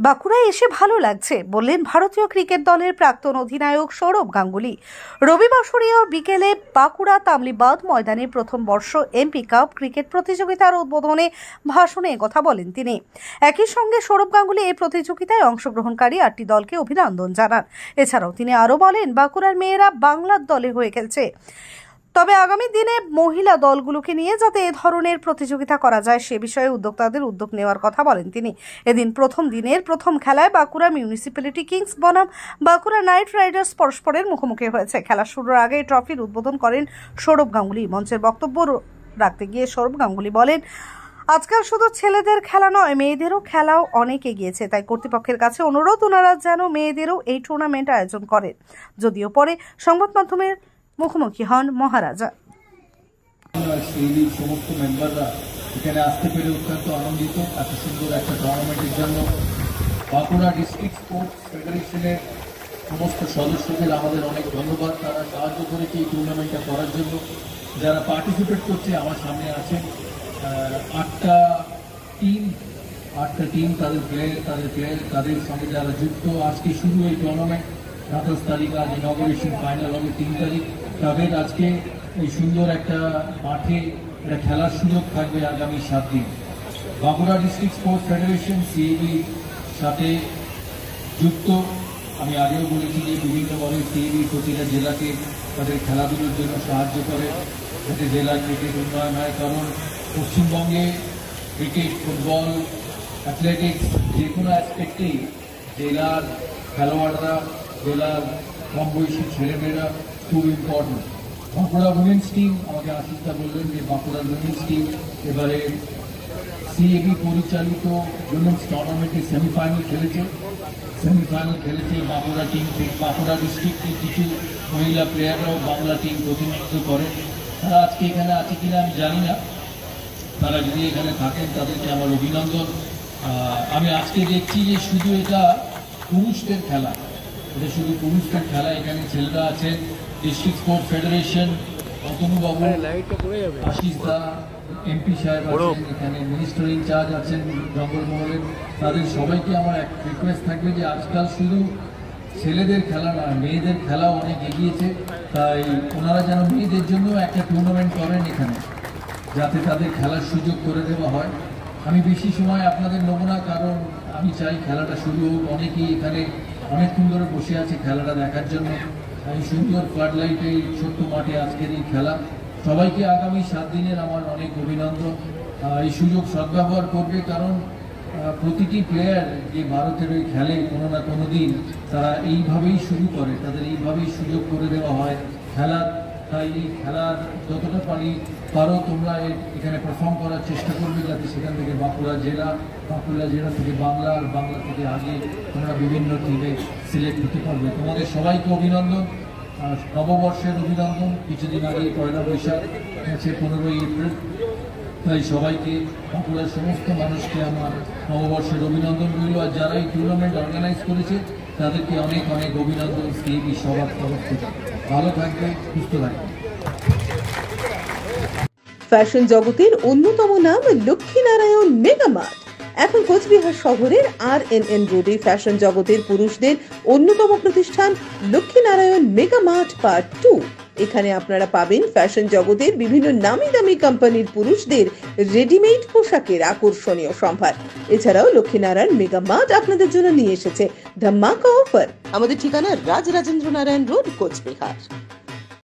বাঁকুড়ায় এসে ভালো লাগছে বললেন ভারতীয় ক্রিকেট দলের প্রাক্তন অধিনায়ক সৌরভ গাঙ্গুলি। রবিবাসরীয় বিকেলে বাঁকুড়া তামলিবাদ ময়দানে প্রথম বর্ষ এমপি কাপ ক্রিকেট প্রতিযোগিতার উদ্বোধনে ভাষণে কথা বলেন তিনি। একই সঙ্গে সৌরভ গাঙ্গুলি এই প্রতিযোগিতায় অংশগ্রহণকারী 8টি দলকে অভিনন্দন জানান। এছাড়াও তিনি আরও বলেন, বাঁকুড়ার মেয়েরা বাংলার দলে হয়ে খেলছে, তবে আগামী দিনে মহিলা দলগুলোকে নিয়ে যাতে এ ধরনের প্রতিযোগিতা করা যায় সে বিষয়ে উদ্যোক্তাদের উদ্যোগ নেওয়ার কথা বলেন তিনি। এদিন প্রথম দিনের প্রথম খেলায় বাঁকুড়া মিউনিসিপ্যালিটি কিংস বনাম বাঁকুড়া নাইট রাইডার্স পরস্পরের মুখোমুখি হয়েছে। খেলা শুরুর আগে ট্রফির উদ্বোধন করেন সৌরভ গাঙ্গুলি। মঞ্চের বক্তব্য রাখতে গিয়ে সৌরভ গাঙ্গুলি বলেন, আজকাল শুধু ছেলেদের খেলা নয়, মেয়েদেরও খেলাও অনেক এগিয়েছে, তাই কর্তৃপক্ষের কাছে অনুরোধ ওনারা যেন মেয়েদেরও এই টুর্নামেন্ট আয়োজন করেন। যদিও পরে সংবাদ মাধ্যমের মুখোমুখি হন মহারাজা। সমস্ত মেম্বাররা এখানে আসতে পেরে অত্যন্ত আনন্দিত। এত সুন্দর একটা টুর্নামেন্টের জন্য বাঁকুড়া ডিস্ট্রিক্ট স্পোর্টস ফেডারেশনের সমস্ত সদস্যদের আমাদের অনেক ধন্যবাদ। তারা সাহায্য করেছে এই টুর্নামেন্টটা করার জন্য। যারা পার্টিসিপেট করছে আমার সামনে আছেন 8টা টিম, তাদের প্লেয়ার তাদের সঙ্গে যারা যুক্ত। আজকে শুরু এই টুর্নামেন্ট 27 তারিখ, আজ ইনগরেশন, ফাইনাল হবে 3 তারিখ। তাদের আজকে এই সুন্দর একটা মাঠে একটা খেলার সুযোগ থাকবে আগামী 7 দিন। Bankura district sports federation CAB সাথে যুক্ত। আমি আগেও বলেছি যে বিভিন্নভাবে সিএবি প্রতিটা জেলাকে তাদের খেলাধুলোর জন্য সাহায্য করে, যাতে জেলার ক্রিকেট উন্নয়ন হয়। কারণ পশ্চিমবঙ্গে ক্রিকেট, ফুটবল, অ্যাথলেটিক্স যে কোনো অ্যাসপেক্টেই জেলার খেলোয়াড়রা, জেলার কম বয়সী ছেলেমেয়েরা খুব ইম্পর্টেন্ট। বাঁকুড়া উইমেন্স টিম, আমাকে আশিসদা বললেন যে বাঁকুড়ার উইমেন্স টিম এবারে সিএবি পরিচালিত উইমেন্স টুর্নামেন্টে সেমিফাইনাল খেলেছে। বাঁকুড়া টিম থেকে বাঁকুড়া ডিস্ট্রিক্টের কিছু মহিলা প্লেয়াররাও বাংলা টিম প্রতিনিধিত্ব করে। তারা আজকে এখানে আছে কিনা আমি জানি না, তারা যদি এখানে থাকেন তাদেরকে আমার অভিনন্দন। আমি আজকে দেখছি যে শুধু এটা পুরুষদের খেলা, এটা শুধু পুরুষদের খেলা। এখানে ছেলেরা আছেন, ডিস্ট্রিক্ট স্পোর্টস ফেডারেশন, অতনুবাবু, আশিসদা, এমপি সাহেব আছেন, এখানে মিনিস্টার ইনচার্জ আছেন জঙ্গলমহলের। তাদের সবাইকে আমার এক রিকোয়েস্ট থাকবে যে আজকাল শুধু ছেলেদের খেলা নয়, মেয়েদের খেলাও অনেক এগিয়েছে। তাই ওনারা যেন মেয়েদের জন্য একটা টুর্নামেন্ট করেন এখানে, যাতে তাদের খেলার সুযোগ করে দেওয়া হয়। আমি বেশি সময় আপনাদের নেব না, কারণ আমি চাই খেলাটা শুরু হোক। অনেকেই এখানে অনেকক্ষণ ধরে বসে আছে খেলাটা দেখার জন্য। এই সুন্দর ফ্লাড লাইটে এই ছোট্ট মাঠে আজকের এই খেলা। সবাইকে আগামী 7 দিনের আমার অনেক অভিনন্দন। এই সুযোগ সদ্ব্যবহার করবে, কারণ প্রতিটি প্লেয়ার যে ভারতের ওই খেলে কোনো না কোনো দিন তারা এইভাবেই শুরু করে, তাদের এইভাবেই সুযোগ করে দেওয়া হয় খেলার। তাই এই খেলার যতটা পারো তোমরা এখানে পারফর্ম করার চেষ্টা করবে, যাতে সেখান থেকে বাঁকুড়া জেলা থেকে বাংলা, আর বাংলা থেকে আগে তোমরা বিভিন্ন টিমে সিলেক্ট হতে পারবে। তোমাদের সবাইকে অভিনন্দন, নববর্ষের অভিনন্দন। কিছুদিন আগে 1 বৈশাখ আছে, 15 এপ্রিল। তাই সবাইকে, বাঁকুড়ার সমস্ত মানুষকে আমার নববর্ষের অভিনন্দন রইল। আর যারা এই টুর্নামেন্ট অর্গানাইজ করেছে তাদেরকে অনেক অনেক অভিনন্দন সিএবি সবার তরফ থেকে। ভালো থাকবে, সুস্থ থাকবে। ফ্যাশন জগতের অন্যতম নাম লক্ষ্মীনারায়ণ মেগা মার্ট। এখন কোচবিহার শহরের RNN রোডে ফ্যাশন জগতের পুরুষদের অন্যতম প্রতিষ্ঠান লক্ষ্মীনারায়ণ মেগা মার্ট পার্ট 2। এখানে আপনারা পাবেন ফ্যাশন জগতের বিভিন্ন নামি দামি কোম্পানির পুরুষদের রেডিমেড পোশাকের আকর্ষণীয় সম্ভার। এছাড়াও লক্ষ্মীনারায়ণ মেগা মার্ট আপনাদের জন্য নিয়ে এসেছে ধামাকা অফার। আমাদের ঠিকানা রাজরাজেন্দ্র নারায়ণ রোড, কোচবিহার।